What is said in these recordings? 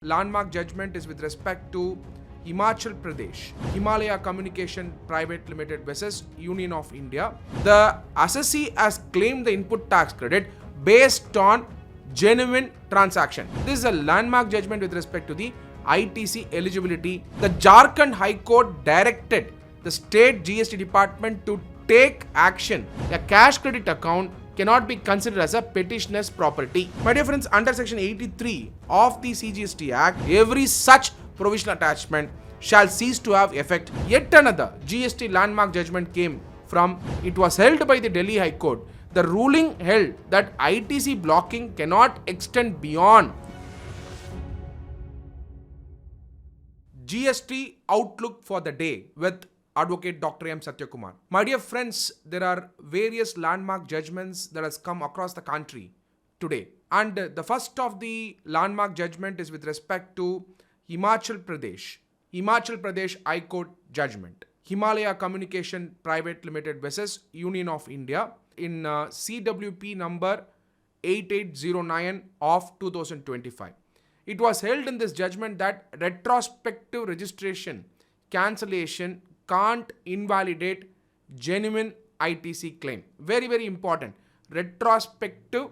Landmark judgment is with respect to Himachal Pradesh, Himalaya Communication Private Limited versus Union of India. The assessee has claimed the input tax credit based on genuine transaction. This is a landmark judgment with respect to the ITC eligibility. The Jharkhand High Court directed the state GST department to take action. A cash credit account cannot be considered as a petitioner's property. My dear friends, under section 83 of the CGST Act, every such provisional attachment shall cease to have effect. Yet another GST landmark judgment came from, it was held by the Delhi High Court. The ruling held that ITC blocking cannot extend beyond GST outlook for the day with Advocate Dr. M. Sathya Kumar. My dear friends, there are various landmark judgments that has come across the country today. And the first of the landmark judgment is with respect to Himachal Pradesh High Court judgment. Himalaya Communication Private Limited versus Union of India in CWP number 8809 of 2025. It was held in this judgment that retrospective registration cancellation can't invalidate genuine ITC claim. Very, very important. Retrospective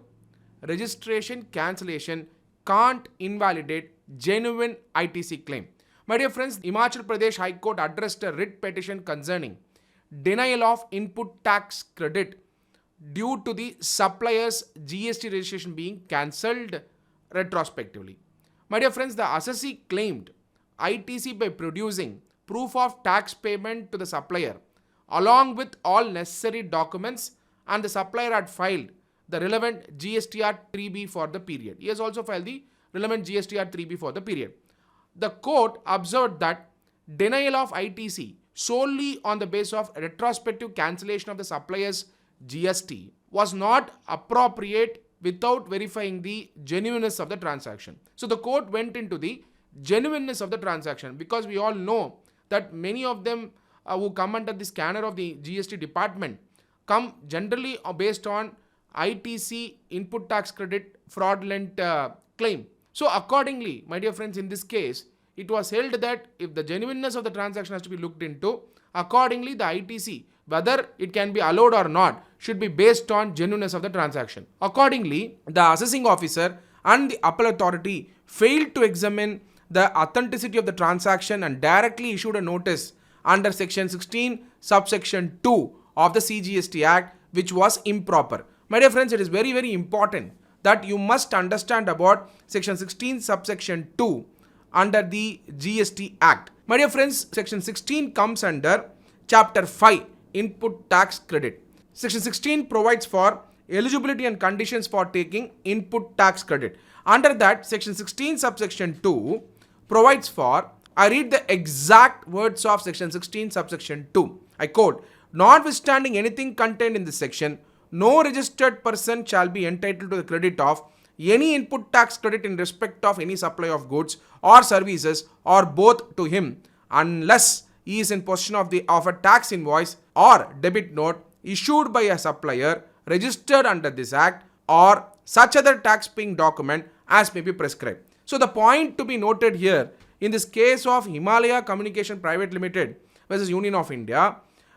registration cancellation can't invalidate genuine ITC claim. My dear friends, Himachal Pradesh High Court addressed a writ petition concerning denial of input tax credit due to the supplier's GST registration being cancelled retrospectively. My dear friends, the assessee claimed ITC by producing proof of tax payment to the supplier along with all necessary documents, and the supplier had filed the relevant GSTR 3B for the period. He has also filed the relevant GSTR 3B for the period. The court observed that denial of ITC solely on the basis of retrospective cancellation of the supplier's GST was not appropriate without verifying the genuineness of the transaction. So the court went into the genuineness of the transaction, because we all know that many of them who come under the scanner of the GST department come generally based on ITC input tax credit fraudulent claim. So accordingly, my dear friends, in this case, it was held that if the genuineness of the transaction has to be looked into, accordingly the ITC, whether it can be allowed or not, should be based on genuineness of the transaction. Accordingly, the assessing officer and the appellate authority failed to examine the authenticity of the transaction and directly issued a notice under section 16 subsection 2 of the CGST Act, which was improper. My dear friends, it is very, very important that you must understand about section 16 subsection 2 under the GST Act. My dear friends, section 16 comes under chapter 5, input tax credit. Section 16 provides for eligibility and conditions for taking input tax credit. Under that, section 16 subsection 2 provides for, I read the exact words of section 16 subsection 2. I quote, notwithstanding anything contained in this section, no registered person shall be entitled to the credit of any input tax credit in respect of any supply of goods or services or both to him, unless he is in possession of a tax invoice or debit note issued by a supplier registered under this act or such other tax paying document as may be prescribed. So the point to be noted here, in this case of Himalaya Communication Private Limited versus Union of India,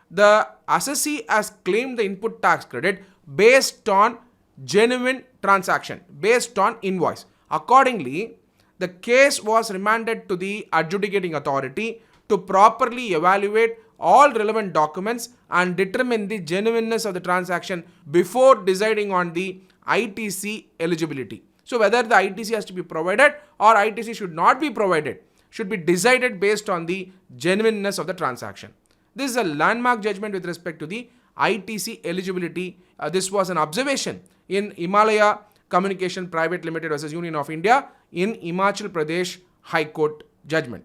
the assessee has claimed the input tax credit based on genuine transaction, based on invoice. Accordingly, the case was remanded to the adjudicating authority to properly evaluate all relevant documents and determine the genuineness of the transaction before deciding on the ITC eligibility. So whether the ITC has to be provided or ITC should not be provided should be decided based on the genuineness of the transaction. This is a landmark judgment with respect to the ITC eligibility. This was an observation in Himalaya Communication Private Limited versus Union of India in Himachal Pradesh High Court judgment.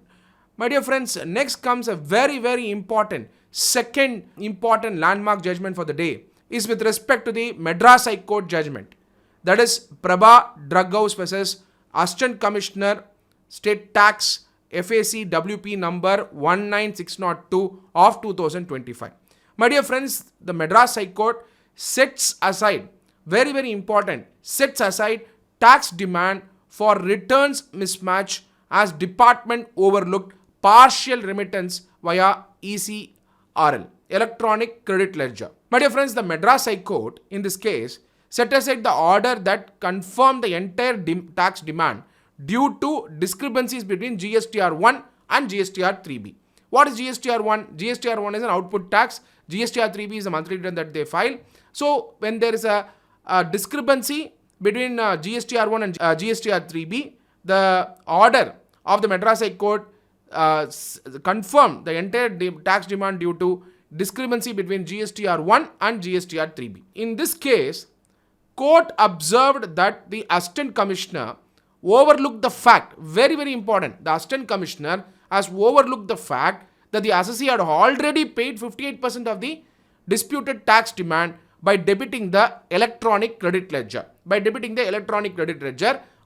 My dear friends, next comes a very, very important, second important landmark judgment for the day is with respect to the Madras High Court judgment. That is Prabha Drug House versus Assistant Commissioner State Tax FAC WP number 19602 of 2025. My dear friends, the Madras High Court sets aside, very, very important, sets aside tax demand for returns mismatch as department overlooked partial remittance via ECRL, Electronic Credit Ledger. My dear friends, the Madras High Court in this case set aside the order that confirmed the entire tax demand due to discrepancies between GSTR1 and GSTR3B. What is GSTR1? GSTR1 is an output tax. GSTR3B is a monthly return that they file. So when there is a discrepancy between GSTR1 and GSTR3B, the order of the Madras High Court confirmed the entire tax demand due to discrepancy between GSTR1 and GSTR3B. In this case, court observed that the Assistant Commissioner overlooked the fact, very very important, the Assistant Commissioner has overlooked the fact that the assessee had already paid 58% of the disputed tax demand by debiting the electronic credit ledger.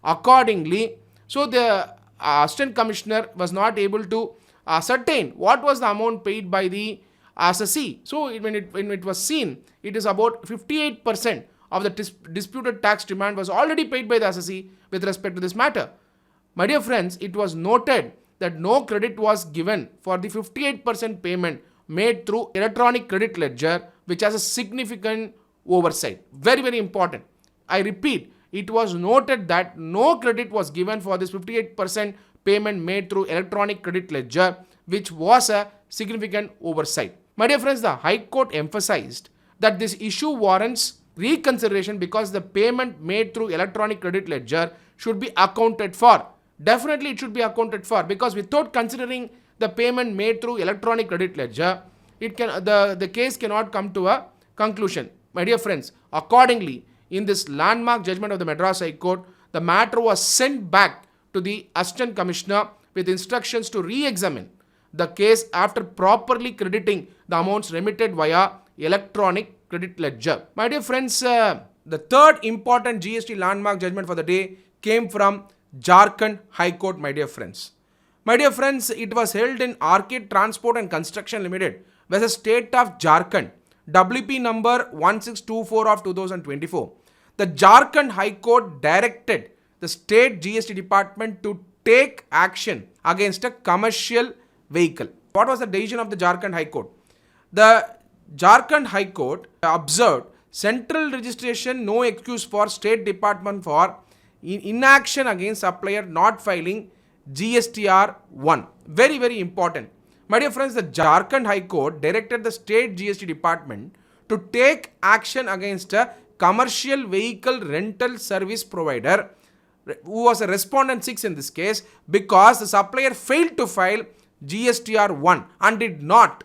Accordingly, so the Assistant Commissioner was not able to ascertain what was the amount paid by the assessee. So when it was seen, it is about 58% of the disputed tax demand was already paid by the assessee with respect to this matter. My dear friends, it was noted that no credit was given for the 58% payment made through electronic credit ledger, which has a significant oversight. Very, very important. I repeat, it was noted that no credit was given for this 58% payment made through electronic credit ledger, which was a significant oversight. My dear friends, the High Court emphasized that this issue warrants reconsideration because the payment made through electronic credit ledger should be accounted for. Definitely it should be accounted for, because without considering the payment made through electronic credit ledger, the case cannot come to a conclusion. My dear friends, accordingly, in this landmark judgment of the Madras High Court, the matter was sent back to the Assistant Commissioner with instructions to re-examine the case after properly crediting the amounts remitted via electronic credit ledger. My dear friends, the third important GST landmark judgment for the day came from Jharkhand High Court, my dear friends. My dear friends, it was held in Arcade Transport and Construction Limited versus State of Jharkhand, WP number 1624 of 2024. The Jharkhand High Court directed the State GST Department to take action against a commercial vehicle. What was the decision of the Jharkhand High Court? The Jharkhand High Court observed central registration no excuse for State Department for inaction against supplier not filing GSTR 1. Very, very important. My dear friends, the Jharkhand High Court directed the State GST Department to take action against a commercial vehicle rental service provider who was a respondent 6 in this case, because the supplier failed to file GSTR 1 and did not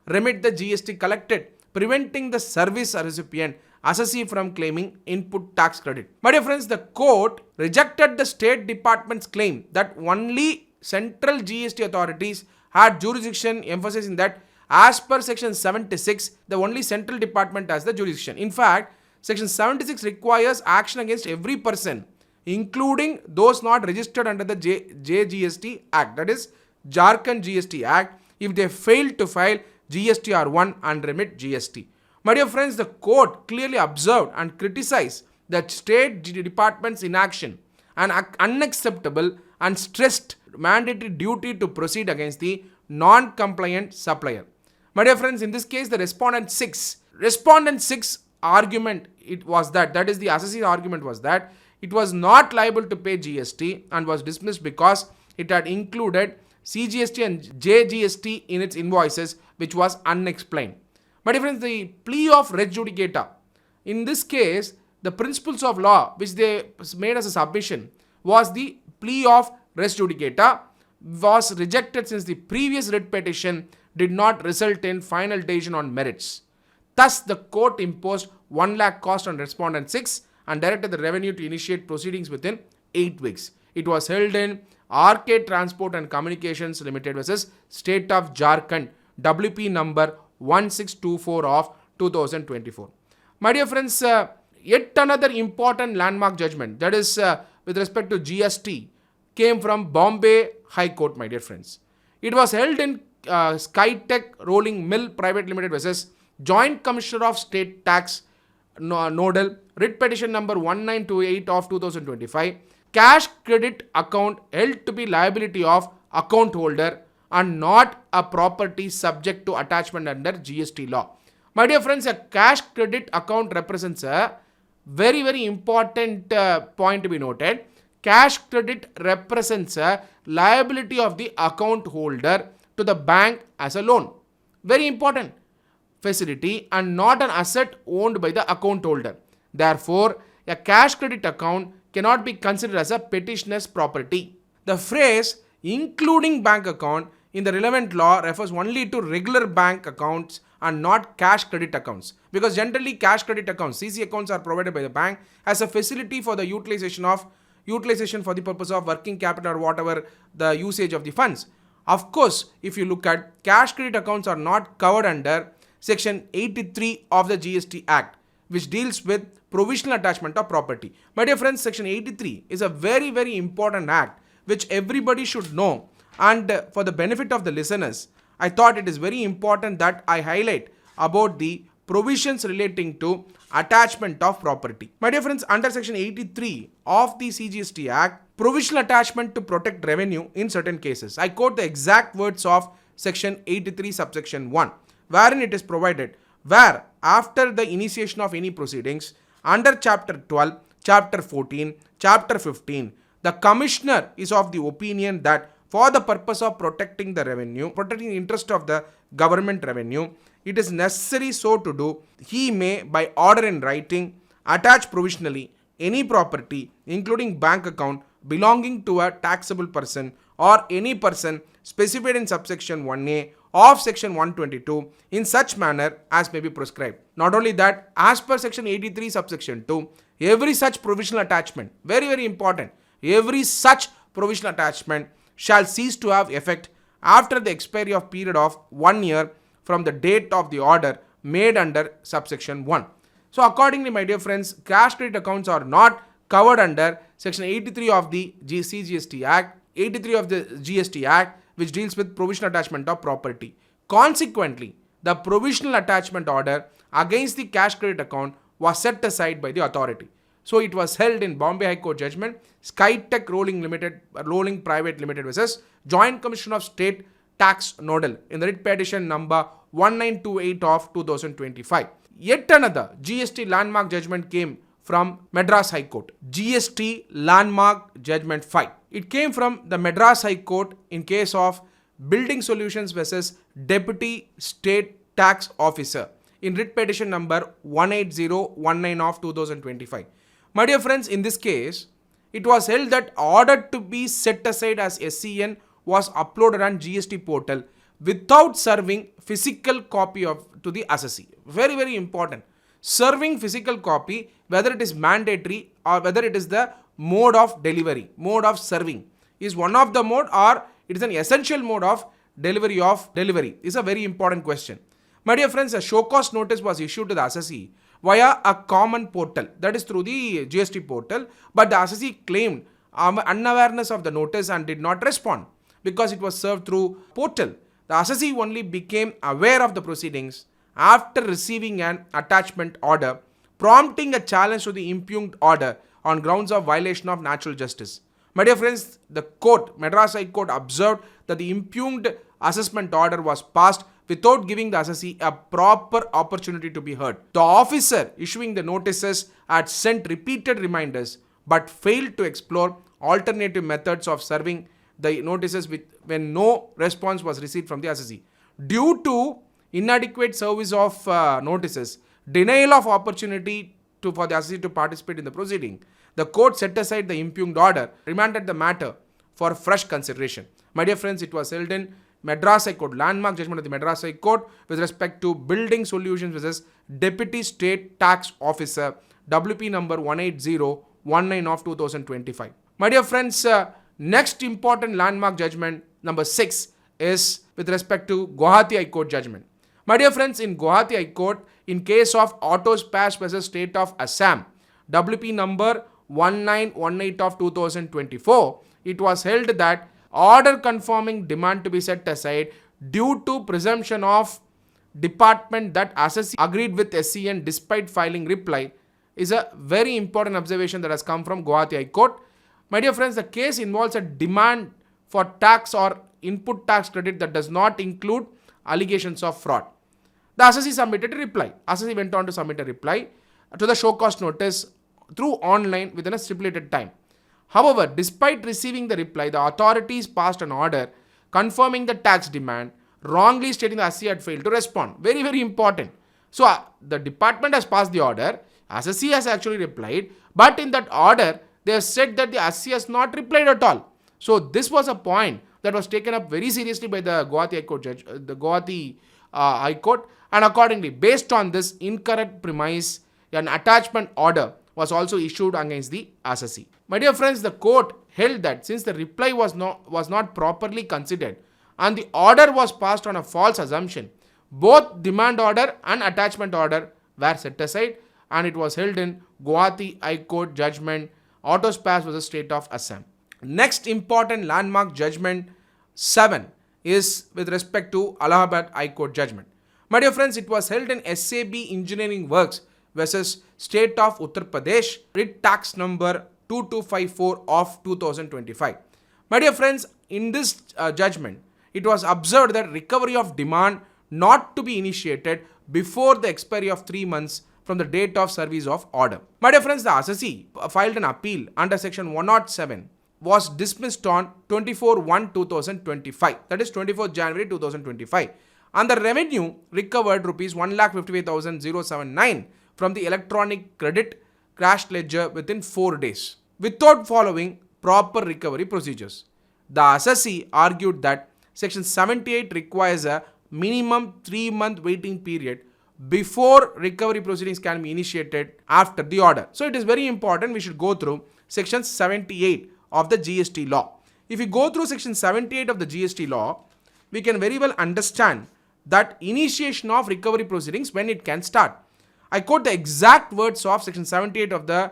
remit the GST collected, preventing the service recipient assessee from claiming input tax credit. My dear friends, the court rejected the State Department's claim that only central GST authorities had jurisdiction, emphasizing that as per section 76, the only central department has the jurisdiction. In fact, section 76 requires action against every person, including those not registered under the JGST Act, that is Jharkhand GST Act, if they fail to file GSTR 1 and remit GST. My dear friends, the court clearly observed and criticized the State Department's inaction and unacceptable and stressed mandatory duty to proceed against the non-compliant supplier. My dear friends, in this case, the respondent 6 argument, that is the assessee's argument was that it was not liable to pay GST and was dismissed because it had included CGST and JGST in its invoices, which was unexplained. My dear friends, the plea of res judicata. In this case, the principles of law which they made as a submission was the plea of res judicata was rejected since the previous writ petition did not result in final decision on merits. Thus, the court imposed 1 lakh cost on respondent 6 and directed the revenue to initiate proceedings within 8 weeks. It was held in Arcade Transport and Communications Limited versus State of Jharkhand, WP number 1624 of 2024. My dear friends, yet another important landmark judgment, that is with respect to GST, came from Bombay High Court, my dear friends. It was held in Skytech Rolling Mill Private Limited versus Joint Commissioner of State Tax Nodal, writ petition number 1928 of 2025. cash credit account held to be liability of account holder and not a property subject to attachment under GST law. My dear friends, a cash credit account represents a very important point to be noted. Cash credit represents a liability of the account holder to the bank as a loan. Very important facility and not an asset owned by the account holder. Therefore, a cash credit account cannot be considered as a petitioner's property. The phrase including bank account in the relevant law refers only to regular bank accounts and not cash credit accounts, because generally cash credit accounts, CC accounts, are provided by the bank as a facility for the utilization for the purpose of working capital or whatever the usage of the funds. Of course, if you look at cash credit accounts are not covered under section 83 of the GST Act, which deals with provisional attachment of property. My dear friends, section 83 is a very important act which everybody should know, and for the benefit of the listeners, I thought it is very important that I highlight about the provisions relating to attachment of property. My dear friends, under section 83 of the CGST Act, provisional attachment to protect revenue in certain cases. I quote the exact words of section 83 subsection 1, wherein it is provided, where after the initiation of any proceedings under chapter 12, chapter 14, chapter 15, the commissioner is of the opinion that for the purpose of protecting the revenue, protecting the interest of the government revenue, it is necessary so to do, he may by order in writing attach provisionally any property including bank account belonging to a taxable person or any person specified in subsection 1A of section 122 in such manner as may be prescribed. Not only that, as per section 83 subsection 2, every such provisional attachment, very important, every such provisional attachment shall cease to have effect after the expiry of period of 1 year from the date of the order made under subsection 1. So accordingly, my dear friends, cash credit accounts are not covered under section 83 of the CGST Act, 83 of the GST Act, which deals with provisional attachment of property. Consequently, the provisional attachment order against the cash credit account was set aside by the authority. So it was held in Bombay High Court judgment, Skytech Rolling Private Limited versus Joint Commission of State Tax Nodal in the writ petition number 1928 of 2025. Yet another GST landmark judgment came from Madras High Court. GST landmark judgment 5. It came from the Madras High Court in case of Building Solutions versus Deputy State Tax Officer in writ petition number 18019 of 2025. My dear friends, in this case, it was held that order to be set aside as SCN was uploaded on GST portal without serving physical copy to the assessee. Very important. Serving physical copy, whether it is mandatory or whether it is the mode of delivery, mode of serving, is one of the mode or it is an essential mode of delivery is a very important question. My dear friends, a show cause notice was issued to the assessee via a common portal, that is through the GST portal, but the assessee claimed unawareness of the notice and did not respond because it was served through portal. The assessee only became aware of the proceedings after receiving an attachment order, prompting a challenge to the impugned order on grounds of violation of natural justice. My dear friends, the court, Madras High Court, observed that the impugned assessment order was passed without giving the assessee a proper opportunity to be heard. The officer issuing the notices had sent repeated reminders but failed to explore alternative methods of serving the notices when no response was received from the assessee. Due to inadequate service of notices, denial of opportunity for the assessee to participate in the proceeding, the court set aside the impugned order, remanded the matter for fresh consideration. My dear friends, it was held in Madras High Court, landmark judgment of the Madras High Court with respect to Building Solutions versus Deputy State Tax Officer, WP number 18019 of 2025. My dear friends, next important landmark judgment, number 6, is with respect to Guwahati High Court judgment. My dear friends, in Guwahati High Court, in case of Auto Spares versus State of Assam, WP number 1918 of 2024, it was held that order confirming demand to be set aside due to presumption of department that assessee agreed with SCN despite filing reply is a very important observation that has come from Guwahati High Court. My dear friends, the case involves a demand for tax or input tax credit that does not include allegations of fraud. The assessee submitted a reply. Assessee went on to submit a reply to the show cause notice through online within a stipulated time. However, despite receiving the reply, the authorities passed an order confirming the tax demand, wrongly stating the assessee had failed to respond. Very, very important. So, the department has passed the order, assessee has actually replied, but in that order, they have said that the assessee has not replied at all. So, this was a point that was taken up very seriously by the Guwahati High Court judge, the Guwahati High Court, and accordingly, based on this incorrect premise, an attachment order was also issued against the assessee. My dear friends, the court held that since the reply was not properly considered and the order was passed on a false assumption, both demand order and attachment order were set aside, and it was held in Guwahati High Court judgment Autospace vs. State of Assam. Next important landmark judgment 7 is with respect to Allahabad High Court judgment. My dear friends, it was held in SAB Engineering Works versus State of Uttar Pradesh, writ tax number 2254 of 2025. My dear friends, in this judgment, it was observed that recovery of demand not to be initiated before the expiry of 3 months from the date of service of order. My dear friends, the assessee filed an appeal under section 107 was dismissed on 24/1/2025, that is 24th January 2025, and the revenue recovered rupees 1,55,079 from the electronic credit cash ledger within 4 days without following proper recovery procedures. The assessee argued that section 78 requires a minimum 3-month waiting period before recovery proceedings can be initiated after the order. So it is very important we should go through section 78 of the GST law. If we go through section 78 of the GST law, we can very well understand that initiation of recovery proceedings when it can start. I quote the exact words of section 78 of the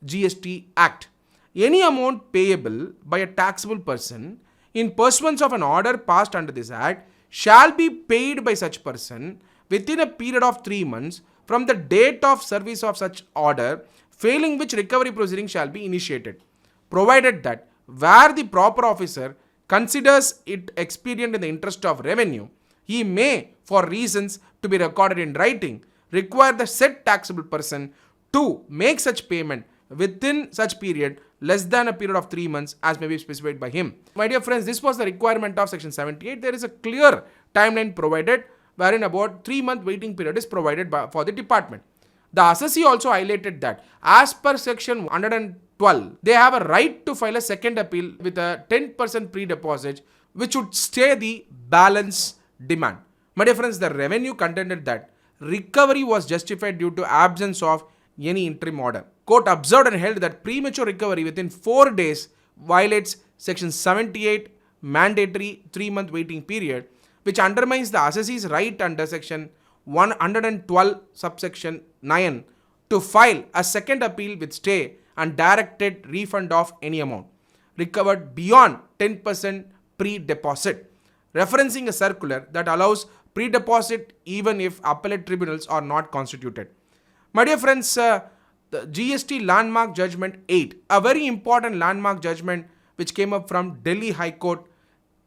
GST Act. Any amount payable by a taxable person in pursuance of an order passed under this Act shall be paid by such person within a period of 3 months from the date of service of such order, failing which recovery proceedings shall be initiated, provided that where the proper officer considers it expedient in the interest of revenue, he may, for reasons to be recorded in writing, require the said taxable person to make such payment within such period less than a period of 3 months as may be specified by him. My dear friends, this was the requirement of section 78. There is a clear timeline provided wherein about 3-month waiting period is provided for the department. The assessee also highlighted that as per section 112, they have a right to file a second appeal with a 10% pre-deposit which would stay the balance demand. My dear friends, the revenue contended that recovery was justified due to absence of any interim order. Court observed and held that premature recovery within 4 days violates section 78 mandatory 3-month waiting period, which undermines the assessee's right under section 112 subsection 9 to file a second appeal with stay and directed refund of any amount recovered beyond 10% pre-deposit, referencing a circular that allows pre-deposit even if appellate tribunals are not constituted. My dear friends, the GST landmark judgment 8, a very important landmark judgment which came up from Delhi High Court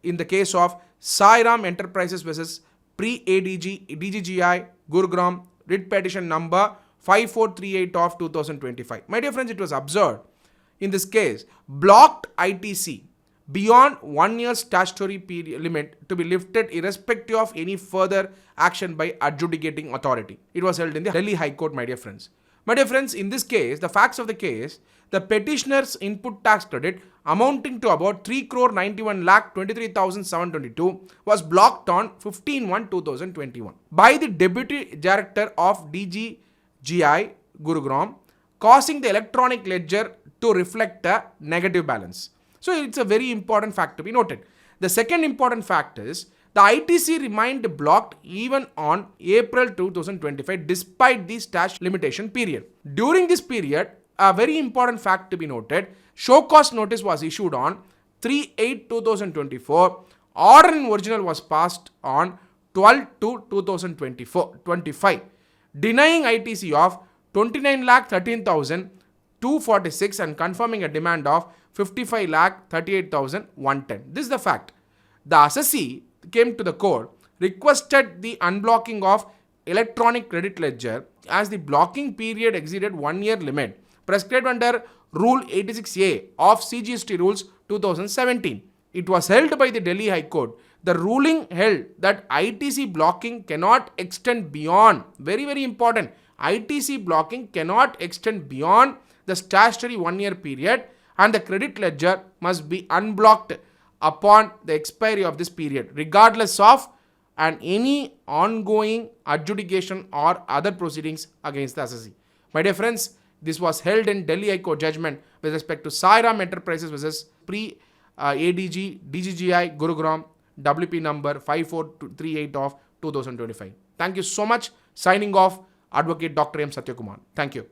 in the case of Sram Enterprises versus DGGI Gurugram, writ petition number 5438 of 2025. My dear friends, it was observed in this case blocked ITC beyond 1 year statutory period limit to be lifted irrespective of any further action by adjudicating authority. It was held in the Delhi High Court, my dear friends. My dear friends, in this case, the facts of the case, the petitioner's input tax credit amounting to about 3,91,23,722 was blocked on 15/1/2021 by the Deputy Director of DGGI Gurugram, causing the electronic ledger to reflect a negative balance. So it's a very important fact to be noted. The second important fact is the ITC remained blocked even on April 2025 despite the statute limitation period. During this period, a very important fact to be noted, show cause notice was issued on 3/8/2024. Order in original was passed on 12/2/2025, denying ITC of 29,13,246 and confirming a demand of 55,38,110. This is the fact. The assessee came to the court, requested the unblocking of electronic credit ledger as the blocking period exceeded 1 year limit prescribed under Rule 86A of CGST Rules 2017. It was held by the Delhi High Court. The ruling held that ITC blocking cannot extend beyond, very, very important, ITC blocking cannot extend beyond the statutory 1 year period, and the credit ledger must be unblocked upon the expiry of this period, regardless of any ongoing adjudication or other proceedings against the assessee. My dear friends, this was held in Delhi High Court judgment with respect to Sram Enterprises versus ADG DGGI Gurugram WP number 5438 of 2025. Thank you so much. Signing off, Advocate Dr. M. Sathya Kumar. Thank you.